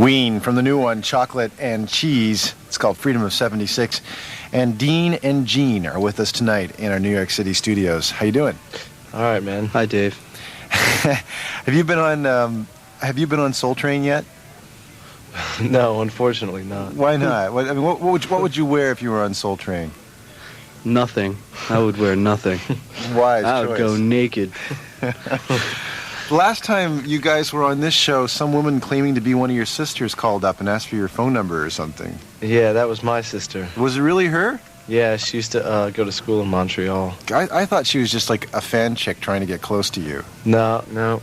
Ween from the new one, Chocolate and Cheese. It's called Freedom of 76. And Dean and Gene are with us tonight in our New York City studios. How you doing? All right, man. Hi, Dave. Have you been on Soul Train yet? No, unfortunately not. Why not? What would you wear if you were on Soul Train? Nothing. I would wear nothing. Wise I choice. would go naked. Last time you guys were on this show, some woman claiming to be one of your sisters called up and asked for your phone number or something. Yeah, that was my sister. Was it really her? Yeah, she used to go to school in Montreal. I thought she was just like a fan chick trying to get close to you. No.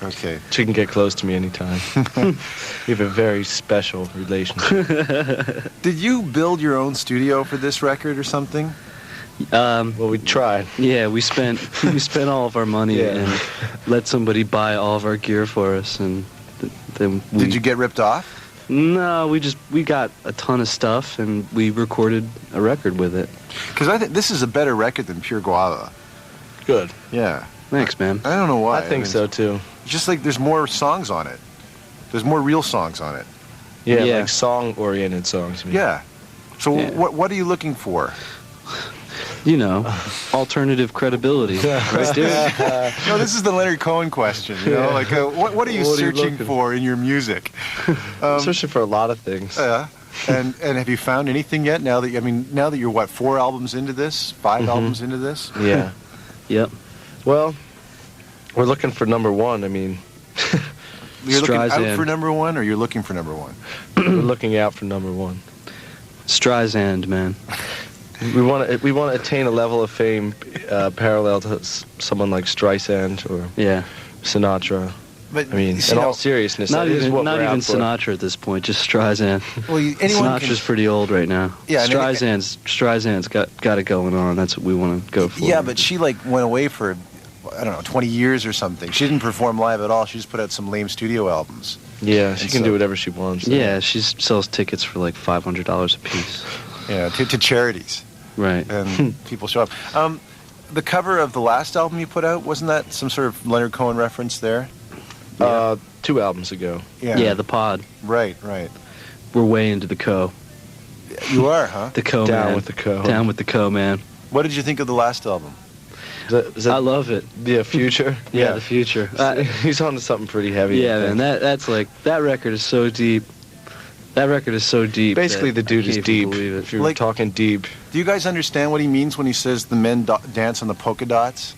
Okay. She can get close to me anytime. We have a very special relationship. Did you build your own studio for this record or something? Well, we tried. Yeah, we spent all of our money and let somebody buy all of our gear for us, and then Did you get ripped off? No, we got a ton of stuff, and we recorded a record with it. Because I think this is a better record than Pure Guava. Good. Yeah. Thanks, man. I don't know why. I think so, too. It's just like there's more songs on it. There's more real songs on it. Yeah. Like song-oriented songs. I mean. Yeah. So Yeah. What are you looking for? You know, alternative credibility. Right, dude? No, this is the Leonard Cohen question. You know, like what are you What are you searching looking for in your music? I'm searching for a lot of things. Yeah. And have you found anything yet? Now that you're what, 4 albums into this, 5 albums into this? Yeah. Yep. Well, we're looking for number one. I mean, You're looking out Streisand. for number one, or you're looking for number one? we're looking out for number one. Streisand, man. We want to attain a level of fame parallel to someone like Streisand or Yeah. Sinatra. But I mean, in all seriousness, Not that is even what we're out for. Sinatra at this point, just Streisand. well, anyone Sinatra's pretty old right now. Yeah, and Streisand's got it going on. That's what we want to go for. Yeah, but she went away for, I don't know, 20 years or something. She didn't perform live at all. She just put out some lame studio albums. Yeah, she And can so- do whatever she wants. Yeah, she sells tickets for like $500 a piece. Yeah, to charities. Right. And people show up. The cover of the last album you put out, wasn't that some sort of Leonard Cohen reference there? 2 albums ago. Yeah, the pod. Right. We're way into the co. You are, huh? The co, Down man. with the co. Down with the co, man. What did you think of the last album? Is that I love it. the future? Yeah, the future. He's on to something pretty heavy. Yeah, I think. man. That's like, that record is so deep. That record is so deep. Basically, that the dude I is can't even deep. believe it. If you're Like- talking deep. Do you guys understand what he means when he says the men dance on the polka dots?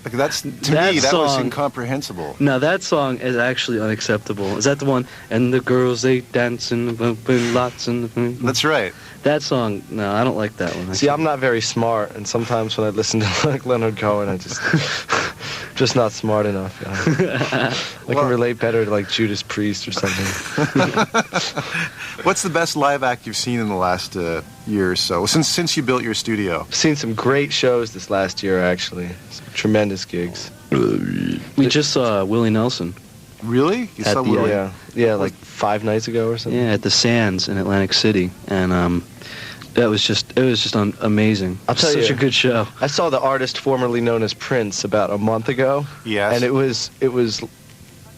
Like that's, to That me, that was song- incomprehensible. No, that song is actually unacceptable. Is that the one? And the girls, they dance in lots and... That's right. That song, no, I don't like that one. See, I'm not very smart, and sometimes when I listen to like Leonard Cohen, I just not smart enough. I can relate better to like Judas Priest or something. What's the best live act you've seen in the last year or so, since you built your studio? I've seen some great shows this last year, actually. Some tremendous gigs. We just saw Willie Nelson. Really? You At saw the, Willie? Yeah, like 5 nights ago or something. Yeah, at the Sands in Atlantic City, and it was just amazing. I'll tell Such you. a good show. I saw the artist formerly known as Prince about a month ago. Yes. And it was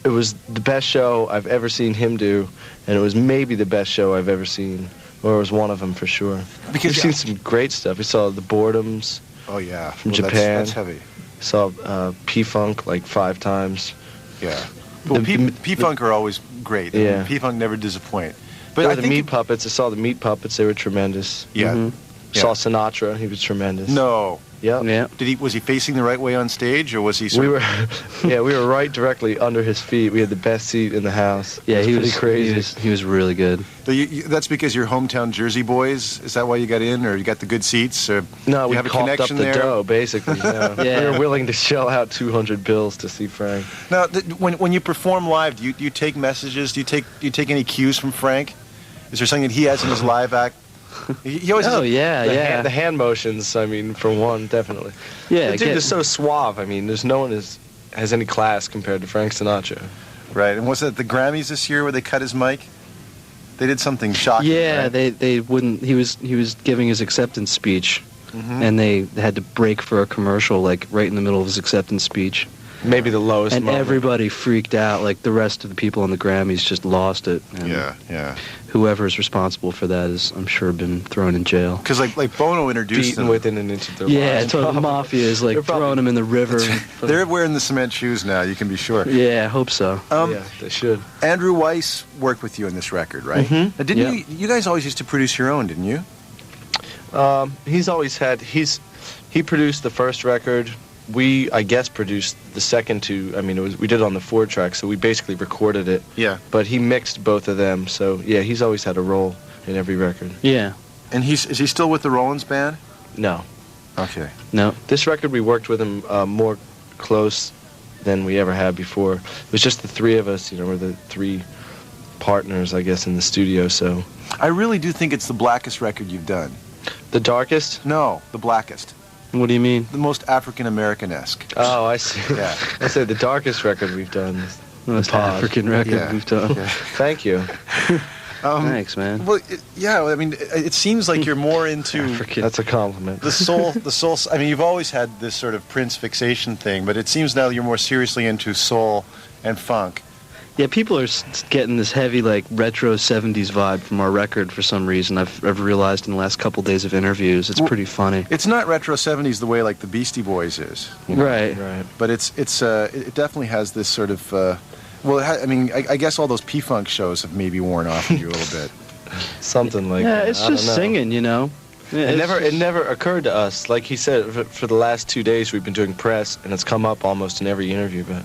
the best show I've ever seen him do, and it was maybe the best show I've ever seen, or it was one of them for sure. Because We've seen some great stuff. We saw the Boredoms Oh yeah. from Well, Japan. That's heavy. Saw P-Funk like 5 times. Yeah. Well, P-Funk are always great. Yeah. P-Funk never disappoint. But But I the think Meat Puppets. I saw the Meat Puppets. They were tremendous. Yeah. Mhm. Yeah. Saw Sinatra. He was tremendous. No. Yep. Yeah. Was he facing the right way on stage, or was he? We were, we were right directly under his feet. We had the best seat in the house. Yeah, It he pretty was crazy. He was really good. That's because you're hometown Jersey boys. Is that why you got in, or you got the good seats, or No, you we have a coughed up connection the there? dough, basically. Yeah. Yeah. We were willing to shell out 200 bills to see Frank. Now, when you perform live, do you take messages? Do you take any cues from Frank? Is there something that he has in his live act? He always. Oh yeah, The hand motions, I mean, for one, definitely. yeah. The dude is so suave. I mean, there's no one has any class compared to Frank Sinatra. Right, and was it the Grammys this year where they cut his mic? They did something shocking. Yeah, right? they wouldn't. He was giving his acceptance speech, and they had to break for a commercial like right in the middle of his acceptance speech. maybe the lowest And moment. everybody freaked out. Like, the rest of the people on the Grammys just lost it. And Yeah. whoever is responsible for that is, I'm sure, been thrown in jail. Because like Bono introduced Beaten them. within an inch of their Yeah, lives. totally. The Mafia is like throwing them in the river. They're wearing the cement shoes now, you can be sure. Yeah, I hope so. Yeah, they should. Andrew Weiss worked with you on this record, right? Mhm. Now, didn't you guys always used to produce your own, didn't you? He's always had, he produced the first record. We, I guess, produced the second two. I mean, we did it on the 4-track, so we basically recorded it. Yeah. But he mixed both of them, so yeah, he's always had a role in every record. Yeah. And is he still with the Rollins band? No. Okay. No. This record, we worked with him more close than we ever had before. It was just the three of us, we're the three partners, I guess, in the studio, so. I really do think it's the blackest record you've done. The darkest? No, the blackest. What do you mean? The most African-American-esque. Oh, I see. Yeah. I said the darkest record we've done. Most Pod. African record Yeah. we've done. Yeah. Thank you. Thanks, man. Well, I mean, it seems like you're more into African. That's a compliment. the soul. I mean, you've always had this sort of Prince fixation thing, but it seems now you're more seriously into soul and funk. Yeah, people are getting this heavy, like, retro 70s vibe from our record for some reason. I've realized in the last couple days of interviews. It's pretty funny. It's not retro 70s the way like the Beastie Boys is, Right. Right. but it definitely has this sort of. I guess all those P-Funk shows have maybe worn off on you a little bit. Something like Yeah, that. it's I don't just know. singing, Yeah, It never occurred to us. Like he said, for the last 2 days we've been doing press, and it's come up almost in every interview. But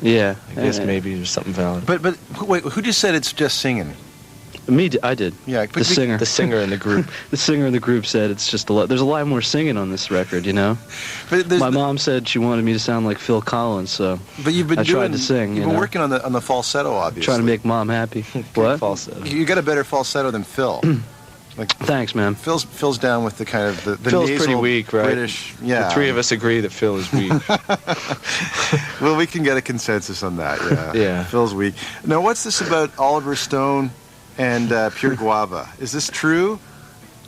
Yeah. I guess maybe there's something valid. But wait, who just said it's just singing? I did. Yeah, The singer. The singer in the group. The singer in the group said it's just a lot. There's a lot more singing on this record, But My mom said she wanted me to sound like Phil Collins, so But you've been I tried to sing. You've been working on the falsetto, obviously. trying to make mom happy. What? Falsetto. You got a better falsetto than Phil. Like Thanks, man. Phil's down with the kind of the Phil's nasal pretty weak, right? British. Yeah. The three of us agree that Phil is weak. Well, we can get a consensus on that. Yeah. Yeah. Phil's weak. Now, what's this about Oliver Stone and Pure Guava? Is this true?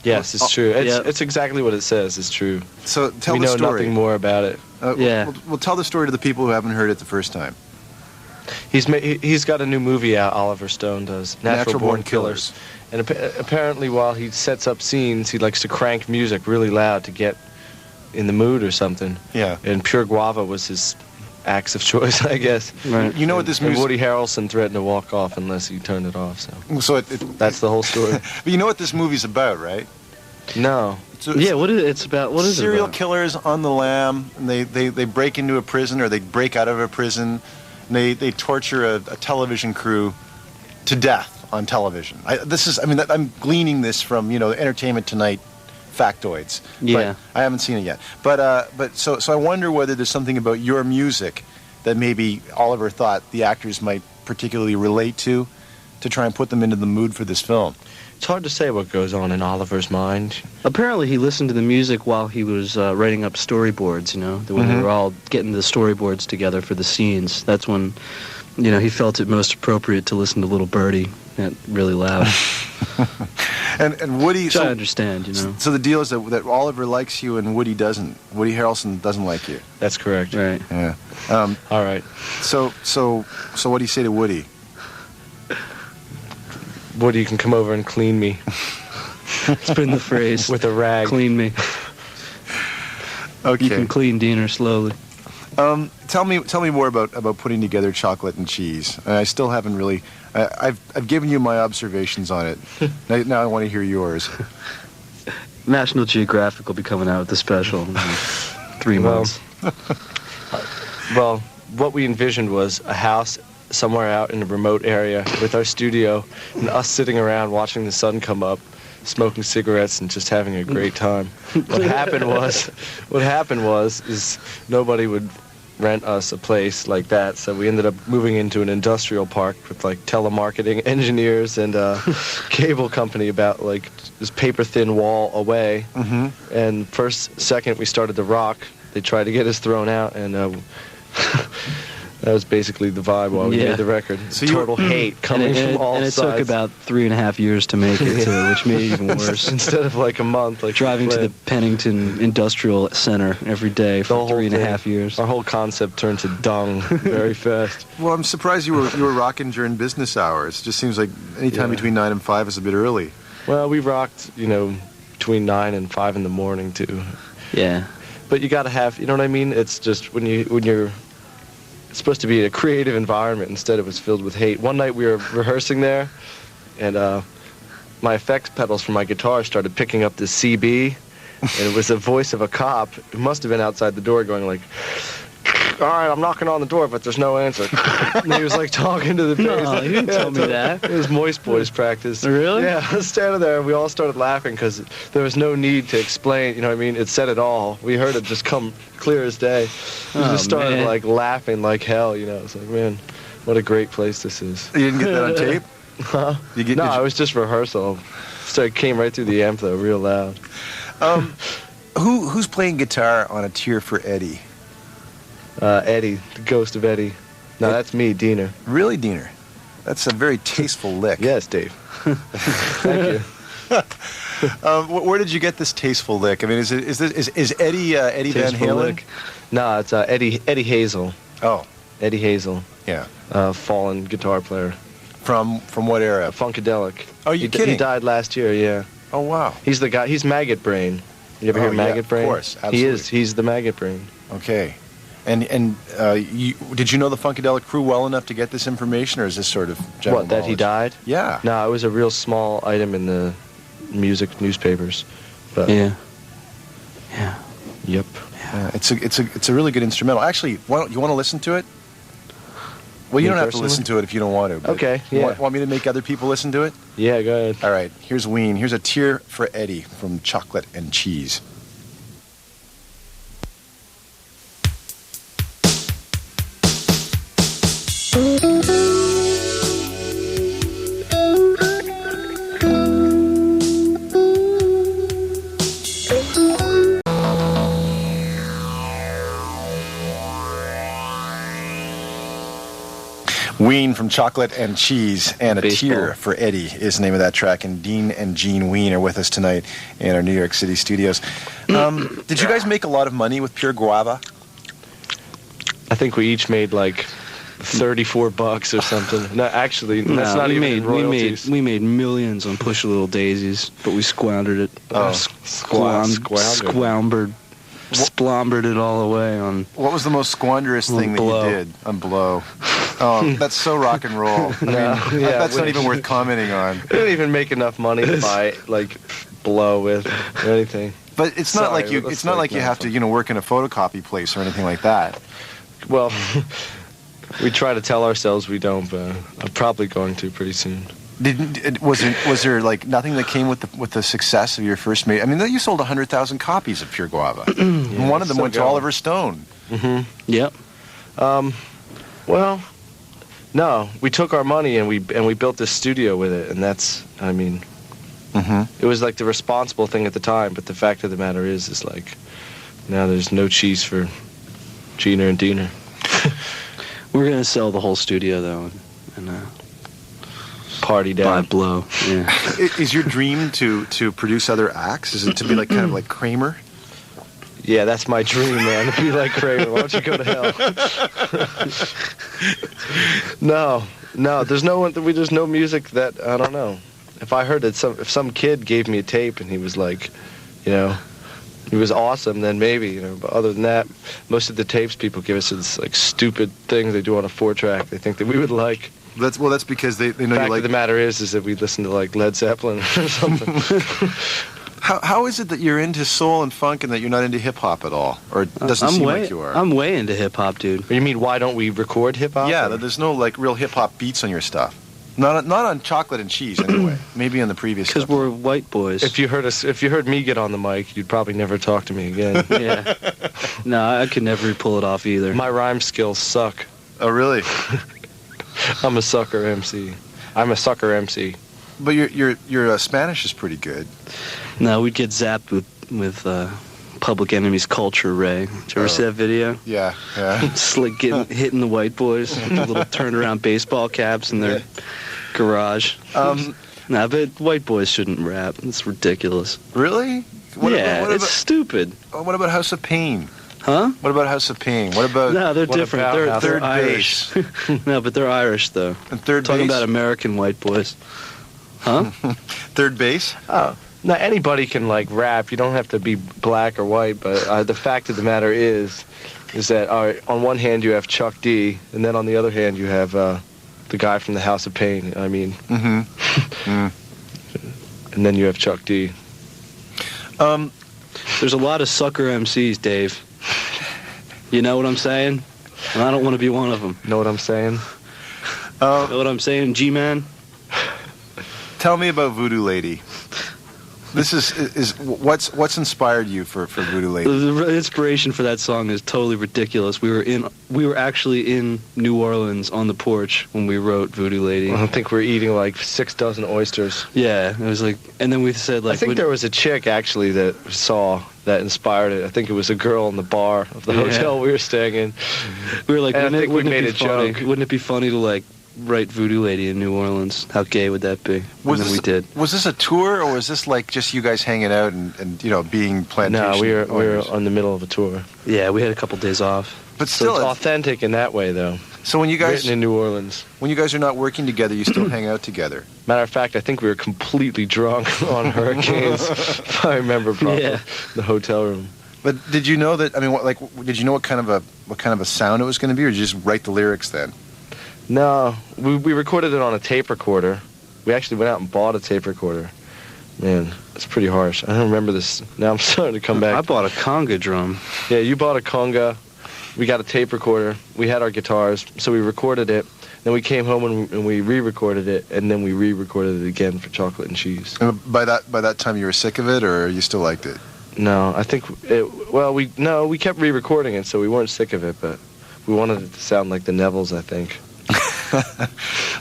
Yes, it's true. Yep. It's exactly what it says. It's true. So tell we the know story. nothing more about it. Yeah. We'll tell the story to the people who haven't heard it the first time. He's got a new movie out. Oliver Stone does. Natural Born Killers. And apparently, while he sets up scenes, he likes to crank music really loud to get in the mood or something. Yeah. And Pure Guava was his axe of choice, I guess. Right. You know what this And music? Woody Harrelson threatened to walk off unless he turned it off. So So that's the whole story. but you know what this movie's about, right? No. So Yeah, what is it? It's about? What is it serial about? killers on the lam, and they break into a prison or they break out of a prison, and they torture a television crew to death on television. I'm gleaning this from Entertainment Tonight factoids. Yeah. But I haven't seen it yet. But so I wonder whether there's something about your music that maybe Oliver thought the actors might particularly relate to try and put them into the mood for this film. It's hard to say what goes on in Oliver's mind. Apparently, he listened to the music while he was writing up storyboards. When they were all getting the storyboards together for the scenes. That's when, he felt it most appropriate to listen to Little Birdie really loud. And Woody. Which I understand. So the deal is that Oliver likes you and Woody doesn't. Woody Harrelson doesn't like you. That's correct. Right. Yeah. All right. So what do you say to Woody? Woody, you can come over and clean me It's been the phrase. with a rag. Clean me. Okay. You can clean Diener slowly. Tell me more about putting together Chocolate and Cheese. I still haven't really. I've given you my observations on it. Now I want to hear yours. National Geographic will be coming out with the special in 3 months. Well, what we envisioned was a house somewhere out in a remote area with our studio and us sitting around watching the sun come up, smoking cigarettes and just having a great time. What happened was is nobody would rent us a place like that, so we ended up moving into an industrial park with like telemarketing engineers and a cable company about like this paper thin wall away. Mm-hmm. And second we started to rock, they tried to get us thrown out, and That was basically the vibe while we made the record. So Total hate coming from all sides. And it took about 3.5 years to make it, too, which made it even worse. Instead of like a month. Like driving to the Pennington Industrial Center every day for 3.5 years. Our whole concept turned to dung very fast. Well, I'm surprised you were rocking during business hours. It just seems like any time between 9 and 5 is a bit early. Well, we rocked, between 9 and 5 in the morning, too. Yeah. But you got to have, you know what I mean? It's just when you're... It's supposed to be a creative environment. Instead, it was filled with hate. One night we were rehearsing there, and my effects pedals for my guitar started picking up this CB, and it was the voice of a cop. It must have been outside the door going like, all right, I'm knocking on the door, but there's no answer. And he was like talking to the bass. No, he didn't tell me that. It was Moist Boys practice. Really? Yeah, I was standing there, and we all started laughing because there was no need to explain, you know what I mean? It said it all. We heard it just come clear as day. We just started like laughing like hell, It's like, man, what a great place this is. You didn't get that on tape? Huh? No, it was just rehearsal. Came right through the amp, though, real loud. Who's playing guitar on A Tear for Eddie? Eddie, the ghost of Eddie. No, that's me, Diener. Really, Diener? That's a very tasteful lick. Yes, Dave. Thank you. Where did you get this tasteful lick? I mean, is Eddie Eddie Van Halen? Lick? No, it's Eddie Hazel. Oh, Eddie Hazel. Yeah. Fallen guitar player. From what era? Funkadelic. Oh, you kidding? He died last year. Yeah. Oh, wow. He's the guy. He's Maggot Brain. You ever hear Maggot Brain? Of course, absolutely. He is. He's the Maggot Brain. Okay. And did you know the Funkadelic crew well enough to get this information, or is this sort of general What, that he died? Yeah. No, it was a real small item in the music newspapers. But Yeah. Yep. Yeah, it's a really good instrumental. Actually, you want to listen to it? Well, you don't have to listen to it if you don't want to. But Okay, yeah. Want me to make other people listen to it? Yeah, go ahead. All right. Here's Ween. Here's A Tear for Eddie from Chocolate and Cheese. Ween from Chocolate and Cheese, and A Tear for Eddie is the name of that track. And Dean and Jean Ween are with us tonight in our New York City studios. Did you guys make a lot of money with Pure Guava? I think we each made like $34 or something. No, actually, that's not even royalties. We made millions on Push a Little Daisies, but we squandered it. Squambered it all away on. What was the most squanderous thing that you did on Blow? Oh, that's so rock and roll. That's not even worth commenting on. We didn't even make enough money to buy like Blow with or anything. But it's not like you. It's not like you have to, work in a photocopy place or anything like that. Well, we try to tell ourselves we don't, but I'm probably going to pretty soon. Was there like nothing that came with the success of your first made? I mean, you sold 100,000 copies of Pure Guava. And one of them went to Oliver Stone. Mm-hmm. Yep. Well, no, we took our money and we built this studio with it, and that's, I mean, it was like the responsible thing at the time. But the fact of the matter is like now there's no cheese for Gina and Diener. We're gonna sell the whole studio though, and party down. Buy Blow. Yeah. Is your dream to produce other acts? Is it to be like kind of like Kramer? Yeah, that's my dream, man. To be like Kramer. Why don't you go to hell? No. There's no music that I don't know. If I heard that if some kid gave me a tape and he was like, he was awesome, then maybe, But other than that, most of the tapes people give us is like stupid things they do on a 4-track. They think that we would like. That's because they know you like. The fact of the matter is that we listen to like Led Zeppelin or something. How is it that you're into soul and funk and that you're not into hip hop at all, or it doesn't seem like you are? I'm way into hip hop, dude. You mean why don't we record hip hop? Yeah, there's no like real hip hop beats on your stuff. Not on Chocolate and Cheese anyway. Maybe on the previous. Because we're white boys. If you heard me get on the mic, you'd probably never talk to me again. Yeah. No, I could never pull it off either. My rhyme skills suck. Oh really? I'm a sucker MC. But your Spanish is pretty good. No, we'd get zapped with Public Enemy's Culture Ray. Did you ever see that video? Yeah. It's like hitting the white boys with little turnaround baseball caps in their garage. Nah, but white boys shouldn't rap. It's ridiculous. Really? It's stupid. What about House of Pain? Huh? What about House of Pain? What about... No, they're different. They're Third Irish. Base? No, but they're Irish, though. And Third Talking Base? about American white boys. Huh? Third Base? Oh. Now, anybody can, like, rap. You don't have to be black or white, but the fact of the matter is that on one hand you have Chuck D, and then on the other hand you have the guy from the House of Pain. I mean... And then you have Chuck D. There's a lot of sucker MCs, Dave. You know what I'm saying? And I don't want to be one of them. Know what I'm saying? Know what I'm saying, G-Man? Tell me about Voodoo Lady. This is what's inspired you for Voodoo Lady? The inspiration for that song is totally ridiculous. We were actually in New Orleans on the porch when we wrote Voodoo Lady. I think we're eating like 6 dozen oysters. Yeah, it was like, and then we said like. I think there was a chick actually that that inspired it. I think it was a girl in the bar of the hotel we were staying in. We were like, and I think we made a joke. Wouldn't it be funny to like write Voodoo Lady in New Orleans? How gay would that be? And then we did. Was this a tour, or was this like just you guys hanging out and being plantation? No, we were on the middle of a tour. Yeah, we had a couple days off. But still, it's authentic in that way, though. So when you guys written in New Orleans, when you guys are not working together, you still hang out together. Matter of fact, I think we were completely drunk on Hurricanes, if I remember properly. Yeah. The hotel room. But did you know that? I mean, did you know what kind of a sound it was going to be, or did you just write the lyrics then? No, we recorded it on a tape recorder. We actually went out and bought a tape recorder. Man, it's pretty harsh. I don't remember this. Now I'm starting to come back. I bought a conga drum. Yeah, you bought a conga. We got a tape recorder. We had our guitars, so we recorded it. Then we came home and we re-recorded it, and then we re-recorded it again for Chocolate and Cheese. And by that time, you were sick of it, or you still liked it? No, I think we kept re-recording it, so we weren't sick of it, but we wanted it to sound like the Nevilles, I think.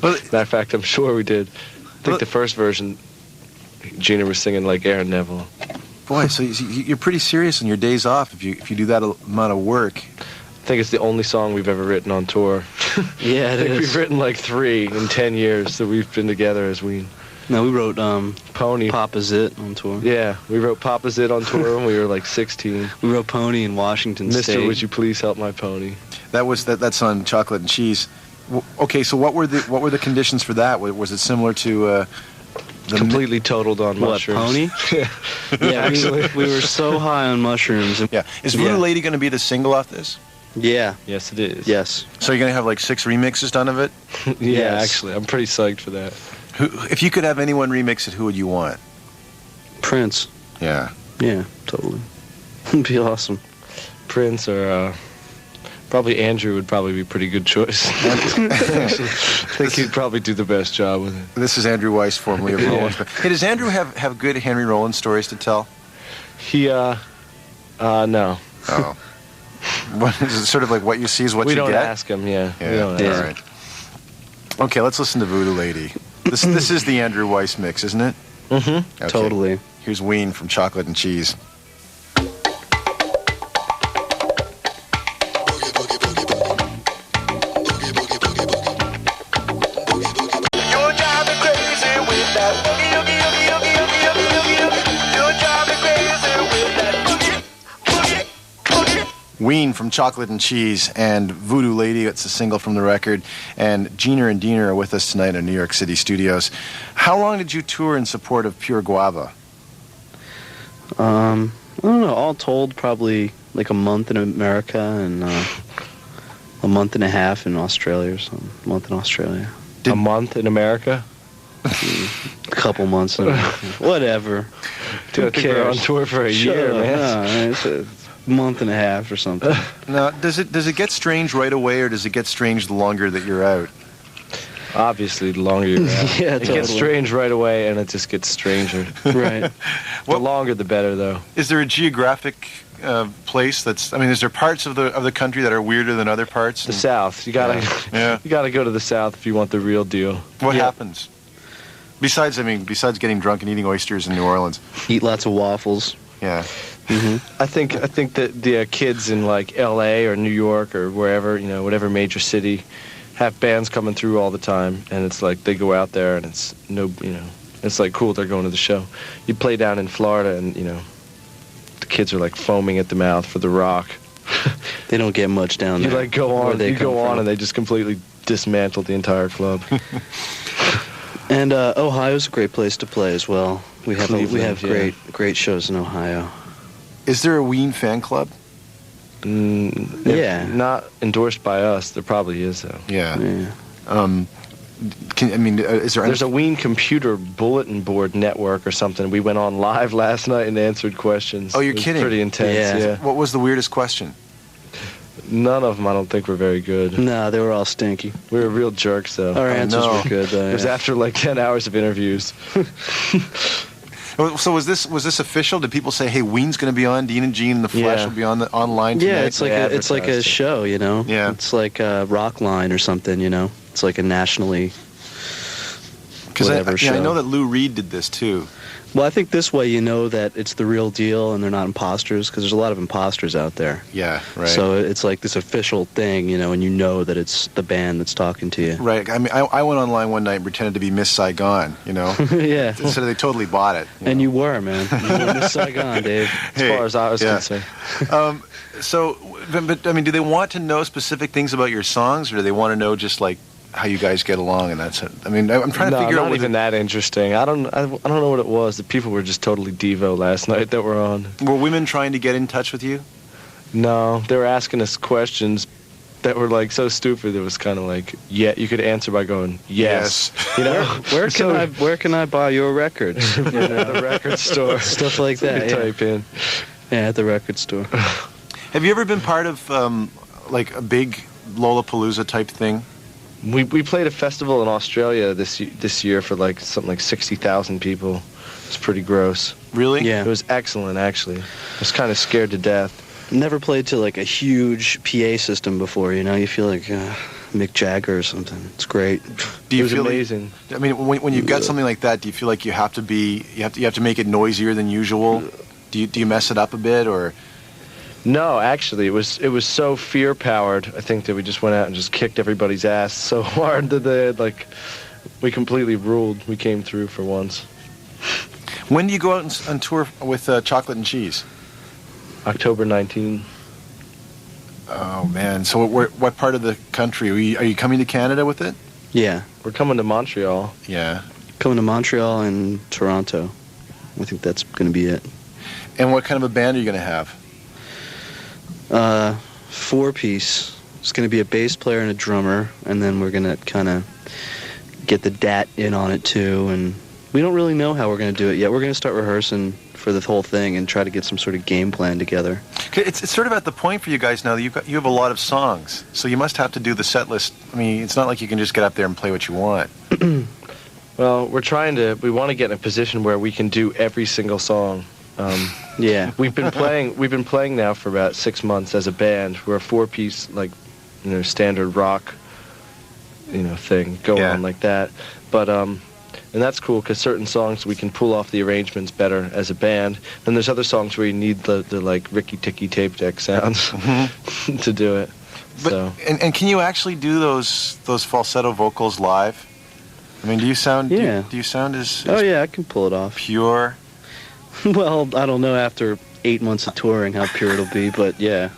Matter of fact, I'm sure we did. I think the first version, Gina was singing like Aaron Neville. Boy, so you're pretty serious on your days off if you do that amount of work. I think it's the only song we've ever written on tour. Yeah, I think we've written like 3 in 10 years that we've been together as Ween. No, we wrote Pony. Papa's It on tour. Yeah, we wrote Papa's It on tour when we were like 16. We wrote Pony in Washington State. Mister, would you please help my pony? That's on Chocolate and Cheese. Okay, so what were the conditions for that? Was it similar to completely totaled on mushrooms? Pony? Yeah, actually, we were so high on mushrooms. Yeah, is Voodoo Lady going to be the single off this? Yeah. Yes, it is. Yes. So you're going to have like 6 remixes done of it? Yeah, actually, I'm pretty psyched for that. If you could have anyone remix it, who would you want? Prince. Yeah. Yeah, totally. It'd be awesome. Prince or probably Andrew would probably be a pretty good choice. I think he'd probably do the best job with it. This is Andrew Weiss, formerly of Rollins. Hey, does Andrew have good Henry Rollins stories to tell? He, no. Oh. What, is it sort of like what you see is what you get? We don't ask him, yeah. We don't ask. All right. Okay, let's listen to Voodoo Lady. This is the Andrew Weiss mix, isn't it? Mm-hmm. Okay. Totally. Here's Ween from Chocolate and Cheese. Ween from Chocolate and Cheese and Voodoo Lady. It's a single from the record. And Gina and Dina are with us tonight in our New York City studios. How long did you tour in support of Pure Guava? I don't know. All told, probably like a month in America and a month and a half in Australia or something. A month in Australia. A month in America? A couple months in America. Whatever. We're on tour for a year, man. No, it's a month and a half or something. Now, does it get strange right away, or does it get strange the longer that you're out? Obviously, the longer you're out. Yeah, it gets strange right away, and it just gets stranger. Right. The longer, the better, though. Is there a geographic place that's? I mean, is there parts of the country that are weirder than other parts? The South. You gotta you gotta go to the South if you want the real deal. What happens? Besides getting drunk and eating oysters in New Orleans. Eat lots of waffles. Yeah. I think that the kids in like L.A. or New York or wherever, whatever major city, have bands coming through all the time, and it's like they go out there and it's it's like cool, they're going to the show. You play down in Florida and the kids are like foaming at the mouth for the rock. They don't get much down there. You like go on and they just completely dismantle the entire club. And Ohio's a great place to play as well. We have great shows in Ohio. Is there a Ween fan club? Yeah. Not endorsed by us. There probably is, though. Yeah. Is there? There's a Ween computer bulletin board network or something. We went on live last night and answered questions. Oh, you're kidding? Pretty intense. Yeah. What was the weirdest question? None of them, I don't think, were very good. No, they were all stinky. We were real jerks, though. Our answers were good, though. It was after like 10 hours of interviews. So was this official? Did people say, "Hey, Ween's going to be on, Dean and Gene and the Flash will be on online tonight"? Yeah, it's like a show, Yeah, it's like a Rockline or something, It's like a nationally whatever show. I know that Lou Reed did this too. Well, I think this way you know that it's the real deal and they're not imposters, because there's a lot of imposters out there. Yeah, right. So it's like this official thing, and you know that it's the band that's talking to you. Right. I mean, I went online one night and pretended to be Miss Saigon, Yeah. So they totally bought it. And you were, man. You were Miss Saigon, Dave. As far as I was concerned. But do they want to know specific things about your songs, or do they want to know just like how you guys get along, and that's it? I mean, I'm trying to figure out. Not even that interesting. I don't know what it was. The people were just totally Devo last night that were on. Were women trying to get in touch with you? No, they were asking us questions that were like so stupid. It was kind of like, yeah, you could answer by going yes. Where can I buy your records? At the record store, stuff like that. Type in. Yeah, at the record store. Have you ever been part of like a big Lollapalooza type thing? We played a festival in Australia this year for like something like 60,000 people. It's pretty gross. Really? Yeah. It was excellent, actually. I was kind of scared to death. Never played to like a huge PA system before. You feel like Mick Jagger or something. It's great. It was amazing. I mean, when you've got something like that, do you feel like you have to make it noisier than usual? Do you mess it up a bit, or? No, actually, it was so fear-powered, I think, that we just went out and just kicked everybody's ass so hard that we completely ruled. We came through for once. When do you go out on tour with Chocolate and Cheese? October 19. Oh, man. So what part of the country? Are you coming to Canada with it? Yeah. We're coming to Montreal. Yeah. Coming to Montreal and Toronto. I think that's going to be it. And what kind of a band are you going to have? 4-piece. It's going to be a bass player and a drummer, and then we're going to kind of get the DAT in on it too, and we don't really know how we're going to do it yet. We're going to start rehearsing for the whole thing and try to get some sort of game plan together. It's sort of at the point for you guys now that you have a lot of songs, so you must have to do the set list. I mean, it's not like you can just get up there and play what you want. Well, we want to get in a position where we can do every single song. Yeah. We've been playing now for about 6 months as a band. We're a 4-piece, standard rock, thing going on like that. But and that's cool because certain songs we can pull off the arrangements better as a band. And there's other songs where you need the like Ricky Ticky tape deck sounds to do it. But and can you actually do those falsetto vocals live? I mean, do you sound? Yeah. Do you sound as? Oh yeah, I can pull it off. Pure. Well, I don't know after 8 months of touring how pure it'll be, but yeah,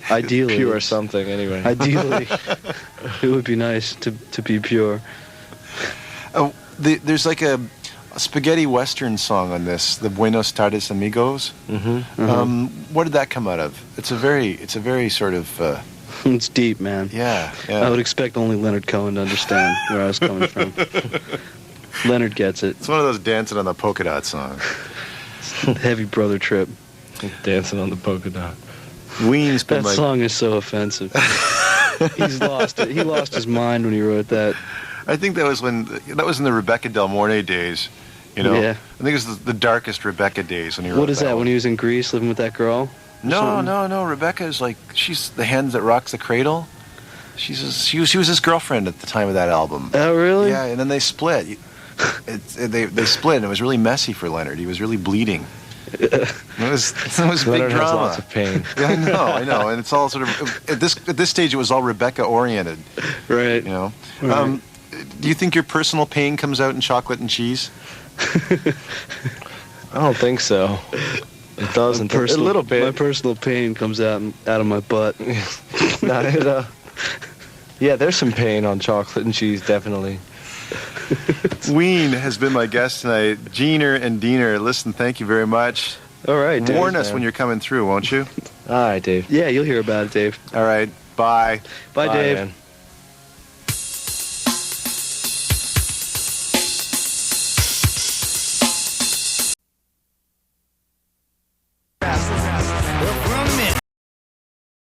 ideally. Pure something, anyway. Ideally, it would be nice to be pure. There's like a spaghetti western song on this, the Buenos Tardes Amigos. What did that come out of? It's a very sort of... It's deep, man. Yeah. I would expect only Leonard Cohen to understand where I was coming from. Leonard gets it. It's one of those dancing on the polka dot songs. Heavy brother trip. Dancing on the polka dot. Ween's been that song is so offensive. He's lost it. He lost his mind when he wrote that. I think that was in the Rebecca Del Morne days. Yeah. I think it was the darkest Rebecca days when he wrote that. What is that? When he was in Greece living with that girl? No. Rebecca is she's the hand that rocks the cradle. She was his girlfriend at the time of that album. Oh, really? Yeah, and then they split. They split, and it was really messy for Leonard. He was really bleeding. It was big Leonard has drama. lots of pain. Yeah, I know, and it's all sort of at this stage. It was all Rebecca oriented, Right. you know. Right. Do you think your personal pain comes out in chocolate and cheese? I don't think so. It doesn't. A little bit. My personal pain comes out of my butt. Yeah, there's some pain on chocolate and cheese, definitely. Ween has been my guest tonight. Jeaner and Diener, listen, thank you very much. All right, Dave. Warn us when you're coming through, won't you? All right, Dave. Yeah, you'll hear about it, Dave. All right, bye. Bye, Dave. Man.